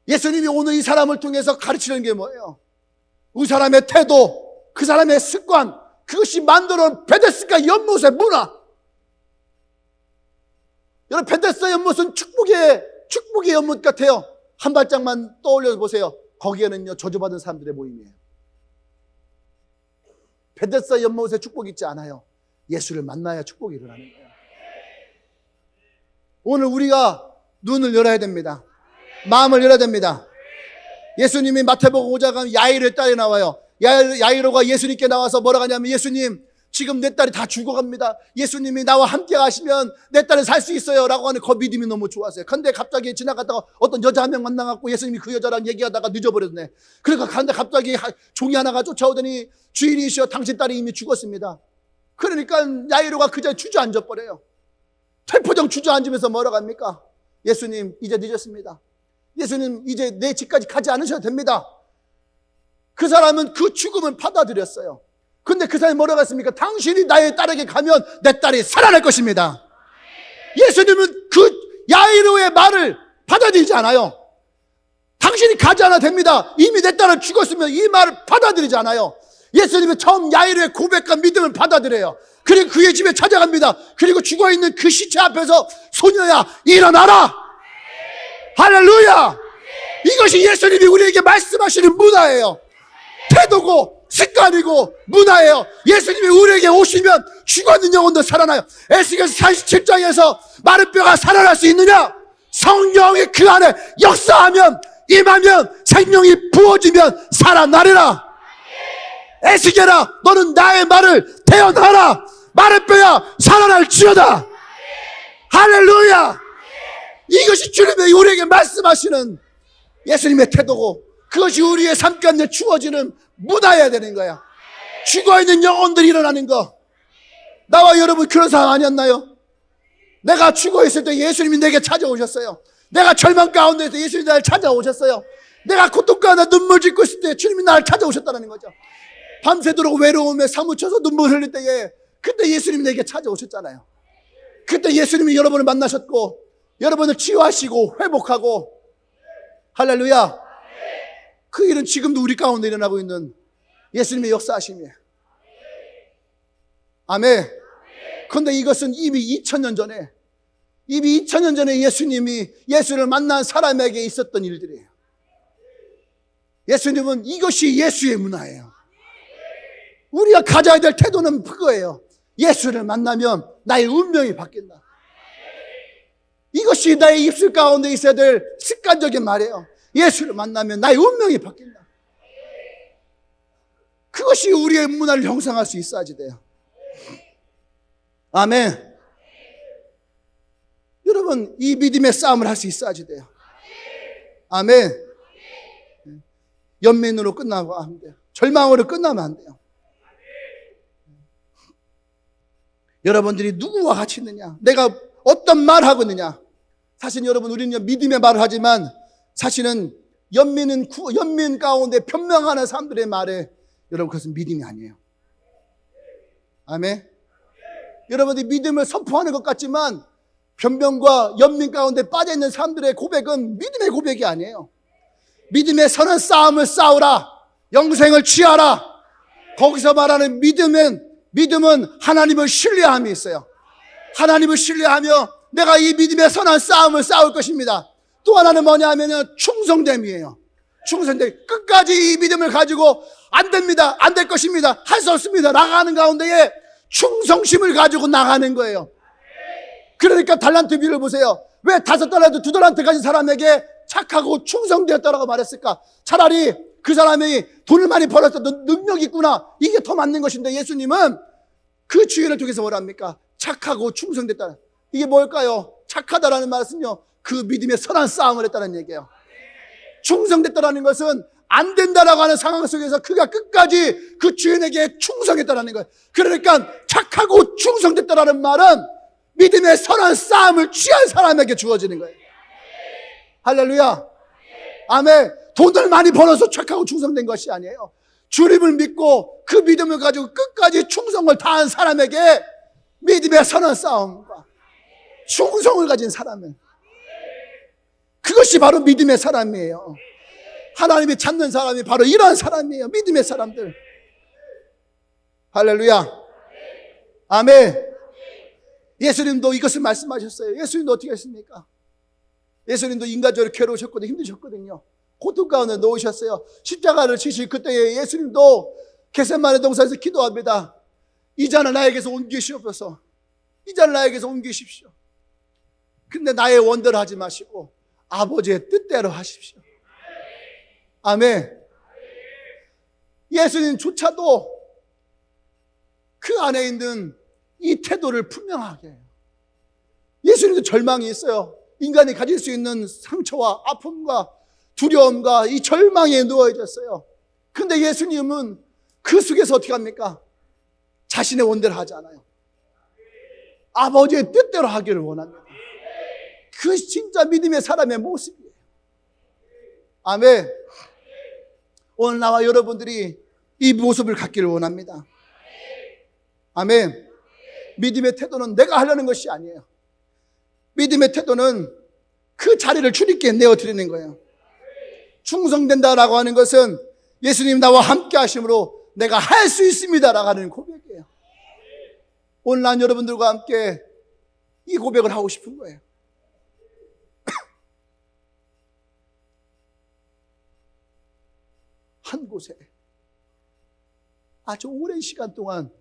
예수님이 오늘 이 사람을 통해서 가르치는 게 뭐예요? 그 사람의 태도, 그 사람의 습관, 그것이 만들어온 베데스다 연못의 문화. 여러분, 베데스다 연못은 축복의 연못 같아요. 한 발짝만 떠올려 보세요. 거기에는요 저주받은 사람들의 모임이에요. 베데스다 연못에 축복이 있지 않아요. 예수를 만나야 축복이 일어나는 거예요. 오늘 우리가 눈을 열어야 됩니다. 마음을 열어야 됩니다. 예수님이 마태복음 5장 가면 야이로의 딸이 나와요. 야이로가 예수님께 나와서 뭐라고 하냐면, 예수님, 지금 내 딸이 다 죽어갑니다. 예수님이 나와 함께 가시면 내 딸은 살 수 있어요 라고 하는 그 믿음이 너무 좋았어요. 근데 갑자기 지나가다가 어떤 여자 한 명 만나갖고 예수님이 그 여자랑 얘기하다가 늦어버렸네. 그러니까 근데 갑자기 종이 하나가 쫓아오더니, 주인이시여 당신 딸이 이미 죽었습니다. 그러니까 야이로가 그 자리에 주저앉아버려요. 태포정 주저앉으면서 뭐라고 합니까? 예수님, 이제 늦었습니다. 예수님, 이제 내 집까지 가지 않으셔도 됩니다. 그 사람은 그 죽음을 받아들였어요. 근데 그 사람이 뭐라고 했습니까? 당신이 나의 딸에게 가면 내 딸이 살아날 것입니다. 예수님은 그 야이로의 말을 받아들이지 않아요. 당신이 가지 않아도 됩니다. 이미 내 딸은 죽었으면 이 말을 받아들이지 않아요. 예수님은 처음 야이로의 고백과 믿음을 받아들여요. 그리고 그의 집에 찾아갑니다. 그리고 죽어있는 그 시체 앞에서, 소녀야 일어나라. 할렐루야. 이것이 예수님이 우리에게 말씀하시는 문화예요. 태도고 습관이고 문화예요. 예수님이 우리에게 오시면 죽었는 영혼도 살아나요. 에스겔서 47장에서 마른 뼈가 살아날 수 있느냐? 성령이 그 안에 역사하면, 임하면, 생명이 부어지면 살아나리라. 에스겔아, 너는 나의 말을 태어나라. 마른 뼈야 살아날지어다. 할렐루야. 이것이 주님이 우리에게 말씀하시는 예수님의 태도고, 그것이 우리의 삶 가운데 주어지는 문화여야 되는 거야. 죽어있는 영혼들이 일어나는 거. 나와 여러분 그런 상황 아니었나요? 내가 죽어있을 때 예수님이 내게 찾아오셨어요. 내가 절망 가운데 있을 때 예수님이 나를 찾아오셨어요. 내가 고통 가운데 눈물 짓고 있을 때 주님이 나를 찾아오셨다는 거죠. 밤새도록 외로움에 사무쳐서 눈물 흘릴 때에, 그때 예수님이 내게 찾아오셨잖아요. 그때 예수님이 여러분을 만나셨고, 여러분을 치유하시고 회복하고, 할렐루야. 그 일은 지금도 우리 가운데 일어나고 있는 예수님의 역사하심이에요. 아멘. 그런데 이것은 이미 2000년 전에 예수님이 예수를 만난 사람에게 있었던 일들이에요. 예수님은 이것이 예수의 문화예요. 우리가 가져야 될 태도는 그거예요. 예수를 만나면 나의 운명이 바뀐다. 이것이 나의 입술 가운데 있어야 될 습관적인 말이에요. 예수를 만나면 나의 운명이 바뀐다. 그것이 우리의 문화를 형성할 수 있어야지 돼요. 아멘. 여러분, 이 믿음의 싸움을 할 수 있어야지 돼요. 아멘. 연민으로 끝나고 안 돼요. 절망으로 끝나면 안 돼요. 여러분들이 누구와 같이 있느냐, 내가 어떤 말을 하고 있느냐. 사실 여러분, 우리는 믿음의 말을 하지만 사실은 연민 가운데 변명하는 사람들의 말에 여러분, 그것은 믿음이 아니에요. 아멘. 여러분들이 믿음을 선포하는 것 같지만 변명과 연민 가운데 빠져있는 사람들의 고백은 믿음의 고백이 아니에요. 믿음의 선한 싸움을 싸우라, 영생을 취하라. 거기서 말하는 믿음은 하나님을 신뢰함이 있어요. 하나님을 신뢰하며 내가 이 믿음의 선한 싸움을 싸울 것입니다. 또 하나는 뭐냐 하면은 충성됨이에요. 충성됨. 끝까지 이 믿음을 가지고 안 됩니다, 안 될 것입니다, 할 수 없습니다 나가는 가운데에 충성심을 가지고 나가는 거예요. 그러니까 달란트 비유를 보세요. 왜 5달란트 2달란트 가진 사람에게 착하고 충성되었다라고 말했을까? 차라리 그 사람이 돈을 많이 벌었다, 능력이 있구나, 이게 더 맞는 것인데, 예수님은 그 주의를 통해서 뭐랍니까? 착하고 충성됐다. 이게 뭘까요? 착하다라는 말은요, 그 믿음의 선한 싸움을 했다는 얘기예요. 충성됐다라는 것은 안 된다라고 하는 상황 속에서 그가 끝까지 그 주인에게 충성했다라는 거예요. 그러니까 착하고 충성됐다라는 말은 믿음의 선한 싸움을 취한 사람에게 주어지는 거예요. 할렐루야. 아멘. 돈을 많이 벌어서 착하고 충성된 것이 아니에요. 주님을 믿고 그 믿음을 가지고 끝까지 충성을 다한 사람에게 믿음의 선한 싸움과 충성을 가진 사람은, 그것이 바로 믿음의 사람이에요. 하나님이 찾는 사람이 바로 이러한 사람이에요. 믿음의 사람들. 할렐루야. 아멘. 예수님도 이것을 말씀하셨어요. 예수님도 어떻게 했습니까? 예수님도 인간적으로 괴로우셨거든요. 힘드셨거든요. 고통 가운데 놓으셨어요. 십자가를 지실 그때에 예수님도 겟세마네 동산에서 기도합니다. 이 잔을 나에게서 옮기시옵소서. 이 잔을 나에게서 옮기십시오. 근데 나의 원대로 하지 마시고 아버지의 뜻대로 하십시오. 아멘. 예수님조차도 그 안에 있는 이 태도를 분명하게 해요. 예수님도 절망이 있어요. 인간이 가질 수 있는 상처와 아픔과 두려움과 이 절망에 누워있었어요. 근데 예수님은 그 속에서 어떻게 합니까? 자신의 원대로 하지 않아요. 아버지의 뜻대로 하기를 원합니다. 그 진짜 믿음의 사람의 모습이에요. 아멘. 오늘 나와 여러분들이 이 모습을 갖기를 원합니다. 아멘. 믿음의 태도는 내가 하려는 것이 아니에요. 믿음의 태도는 그 자리를 주님께 내어드리는 거예요. 충성된다라고 하는 것은 예수님 나와 함께 하심으로 내가 할 수 있습니다라고 하는 고백이에요. 오늘 난 여러분들과 함께 이 고백을 하고 싶은 거예요. 한 곳에 아주 오랜 시간 동안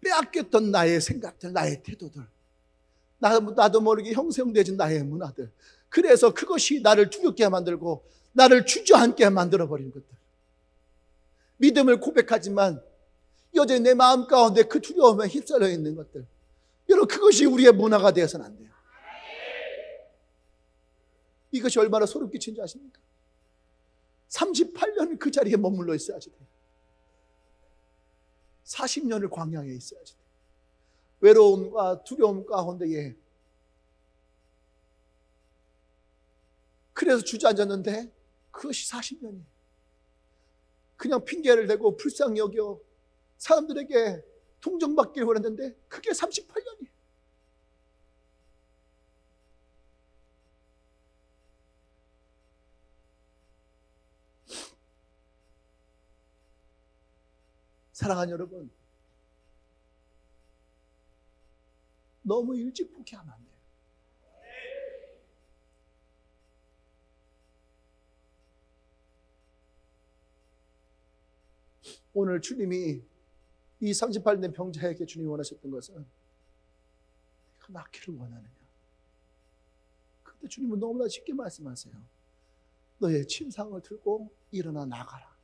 빼앗겼던 나의 생각들, 나의 태도들, 나도 모르게 형성되어진 나의 문화들, 그래서 그것이 나를 두렵게 만들고 나를 주저앉게 만들어버린 것들, 믿음을 고백하지만 여전히 내 마음 가운데 그 두려움에 휩싸여 있는 것들, 여러분, 그것이 우리의 문화가 되어서는 안 돼요. 이것이 얼마나 소름 끼친지 아십니까? 38년 그 자리에 머물러 있어야지 돼요. 40년을 광야에 있어야지 돼요. 외로움과 두려움 가운데에. 그래서 주저앉았는데 그것이 40년이에요. 그냥 핑계를 대고 불쌍히 여겨 사람들에게 동정받기를 원했는데 그게 38년이에요. 사랑하는 여러분, 너무 일찍 포기하면 안 돼요. 오늘 주님이 이 38년 병자에게 주님이 원하셨던 것은 내가 낫기를 원하느냐, 근데 주님은 너무나 쉽게 말씀하세요. 너의 침상을 들고 일어나 나가라.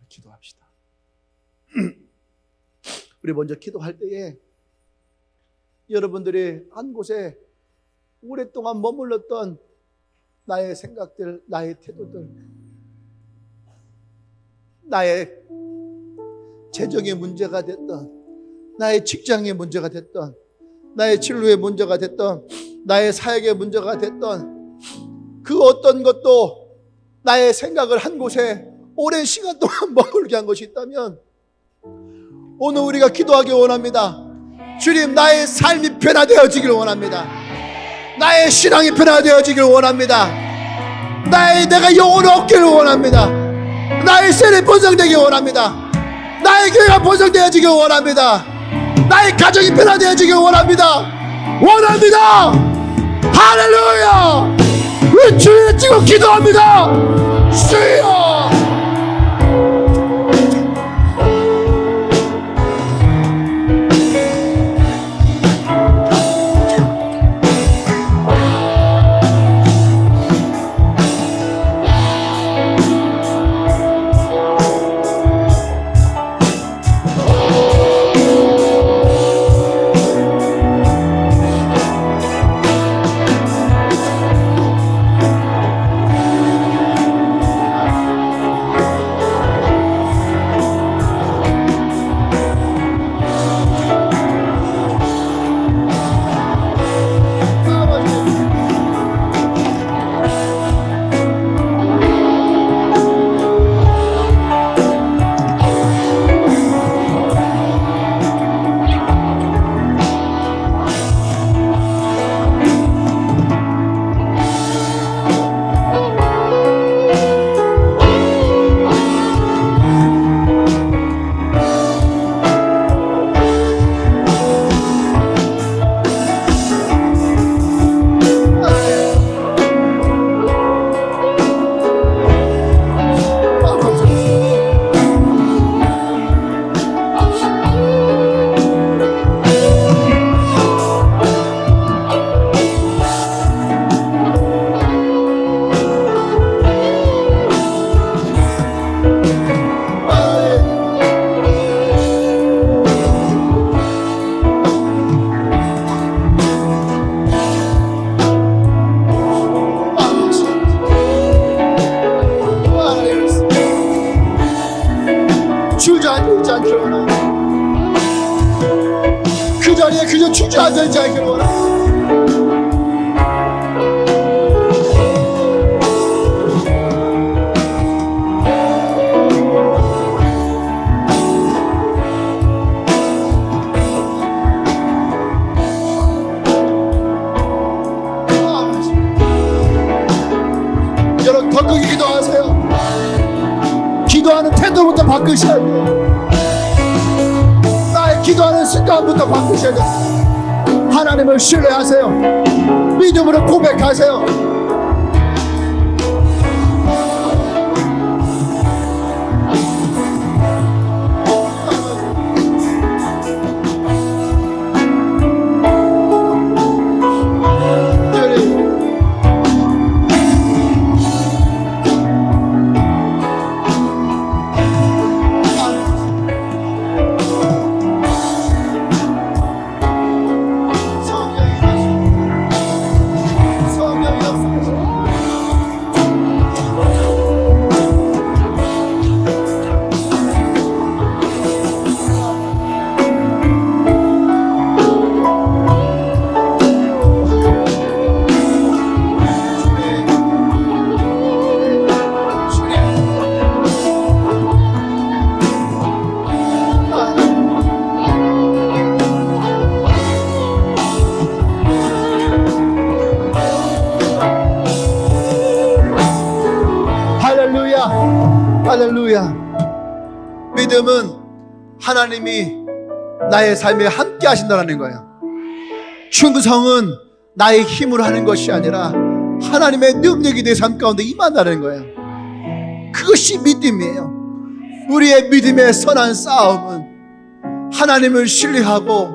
기도합시다. 우리 먼저 기도할 때에 여러분들이 한 곳에 오랫동안 머물렀던 나의 생각들, 나의 태도들, 나의 재정의 문제가 됐던, 나의 직장의 문제가 됐던, 나의 진로의 문제가 됐던, 나의 사역의 문제가 됐던 그 어떤 것도 나의 생각을 한 곳에 오랜 시간 동안 머물게 한 것이 있다면 오늘 우리가 기도하기 원합니다. 주님, 나의 삶이 변화되어지길 원합니다. 나의 신앙이 변화되어지길 원합니다. 내가 영혼을 얻기를 원합니다. 나의 셀이 번성되길 원합니다. 나의 교회가 번성되어지길 원합니다. 나의 가정이 변화되어지길 원합니다. 원합니다. 할렐루야. 우리 주님 지금 기도합니다. 주여. 주저앉지 않기를 원합니다. 그 자리에 그저 주저앉지 않기를 원합니다. 여러분 더 크게 기도하세요. 기도하는 태도부터 바꾸셔야 돼요. 나의 기도하는 습관부터 바꾸셔야 돼요. 하나님을 신뢰하세요. 믿음으로 고백하세요. 할렐루야. 믿음은 하나님이 나의 삶에 함께 하신다는 거예요. 충성은 나의 힘으로 하는 것이 아니라 하나님의 능력이 내 삶 가운데 임한다는 거예요. 그것이 믿음이에요. 우리의 믿음의 선한 싸움은 하나님을 신뢰하고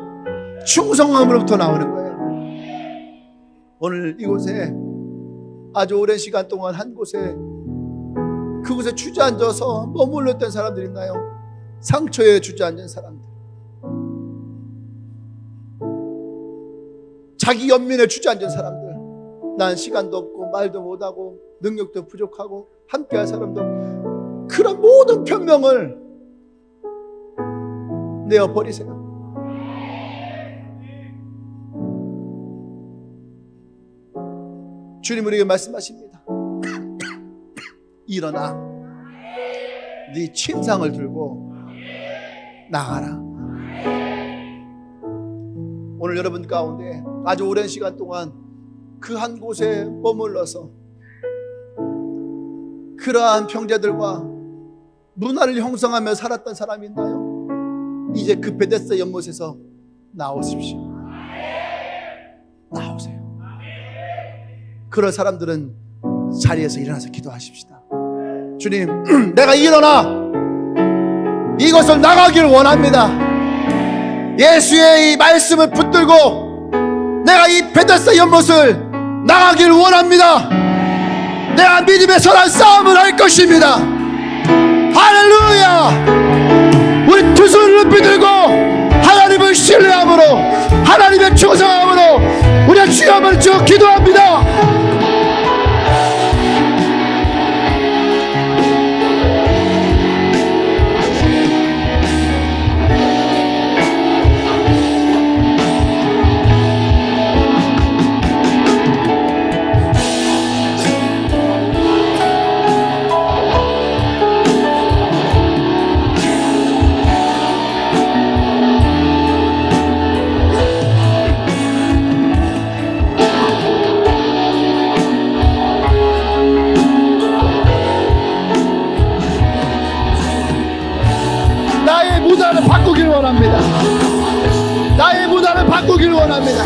충성함으로부터 나오는 거예요. 오늘 이곳에 아주 오랜 시간 동안 한 곳에, 그곳에 주저앉아서 머물렀던 사람들이 있나요? 상처에 주저앉은 사람들, 자기 연민에 주저앉은 사람들, 난 시간도 없고 말도 못하고 능력도 부족하고 함께할 사람도 없고, 그런 모든 변명을 내어버리세요. 주님 우리에게 말씀하십니다. 일어나, 네 침상을 들고 나가라. 오늘 여러분 가운데 아주 오랜 시간 동안 그 한 곳에 머물러서 그러한 형제들과 문화를 형성하며 살았던 사람이 있나요? 이제 그 베데스다 연못에서 나오십시오. 나오세요. 그런 사람들은 자리에서 일어나서 기도하십시다. 주님, 내가 일어나 이것을 나가길 원합니다. 예수의 이 말씀을 붙들고 내가 이 베데스다 연못을 나가길 원합니다. 내가 믿음의 선한 싸움을 할 것입니다. 할렐루야. 우리 두 손을 높이 들고 하나님을 신뢰함으로, 하나님의 충성함으로 우리가 주여 한번 쭉 기도합니다. 바꾸길 원합니다. 나의 문화를 바꾸길 원합니다.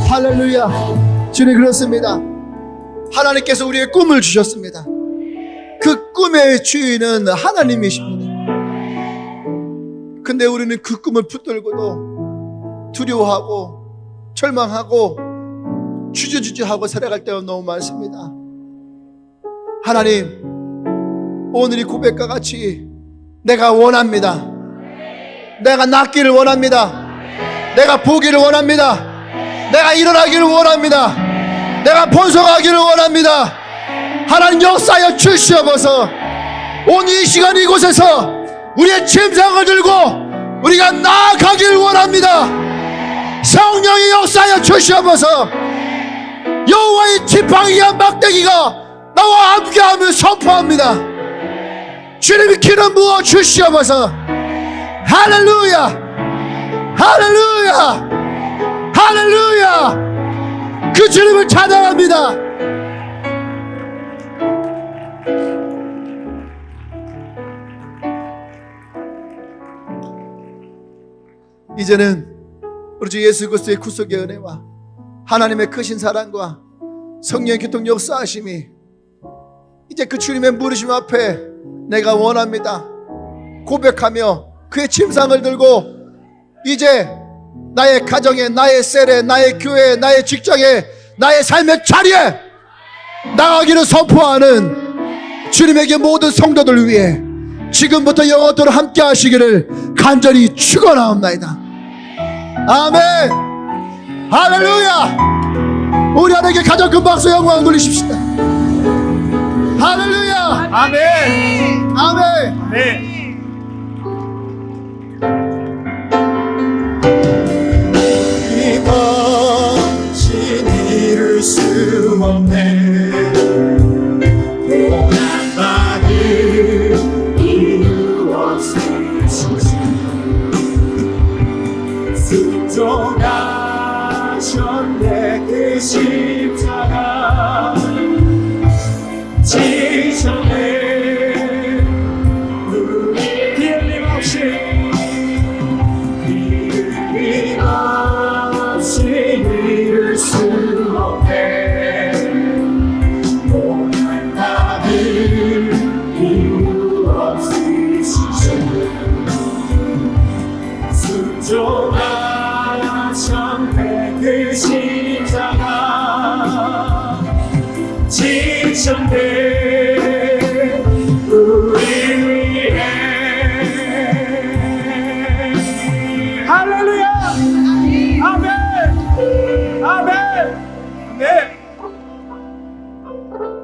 할렐루야. 주님, 그렇습니다. 하나님께서 우리의 꿈을 주셨습니다. 그 꿈의 주인은 하나님이십니다. 근데 우리는 그 꿈을 붙들고도 두려워하고 절망하고 주저주저하고 살아갈 때가 너무 많습니다. 하나님, 오늘 이 고백과 같이 내가 원합니다. 내가 낫기를 원합니다. 내가 보기를 원합니다. 내가 일어나기를 원합니다. 내가 번성하기를 원합니다. 하나님 역사하여 주시옵소서. 오늘 이 시간 이곳에서 우리의 침상을 들고 우리가 나아가기를 원합니다. 성령의 역사하여 주시옵소서. 여호와의 지팡이와 막대기가 나와 함께하며 선포합니다. 주님이 기름 부어 주시옵소서. 할렐루야. 할렐루야. 할렐루야. 그 주님을 찬양합니다. 이제는 우리 주 예수 그리스도의 구속의 은혜와 하나님의 크신 사랑과 성령의 교통 역사하심이 이제 그 주님의 부르심 앞에 내가 원합니다 고백하며 그의 침상을 들고 이제 나의 가정에, 나의 셀에, 나의 교회에, 나의 직장에, 나의 삶의 자리에 나가기를 선포하는 주님에게 모든 성도들 위해 지금부터 영원토록 함께 하시기를 간절히 축원하옵나이다. 아멘. 할렐루야. 우리 하나님께 가장 큰 박수 영광 돌리십시다. 할렐루야. 아멘. 아멘. 네. 이것이 이룰 수 없네 고난받을 이유 없으시지 순종하셨네 그 십자가 지셨네 우리 틀림없이 이룰 수 없네 고난받을 이유 없으시네 순종하셨네 그 십자가 지셨네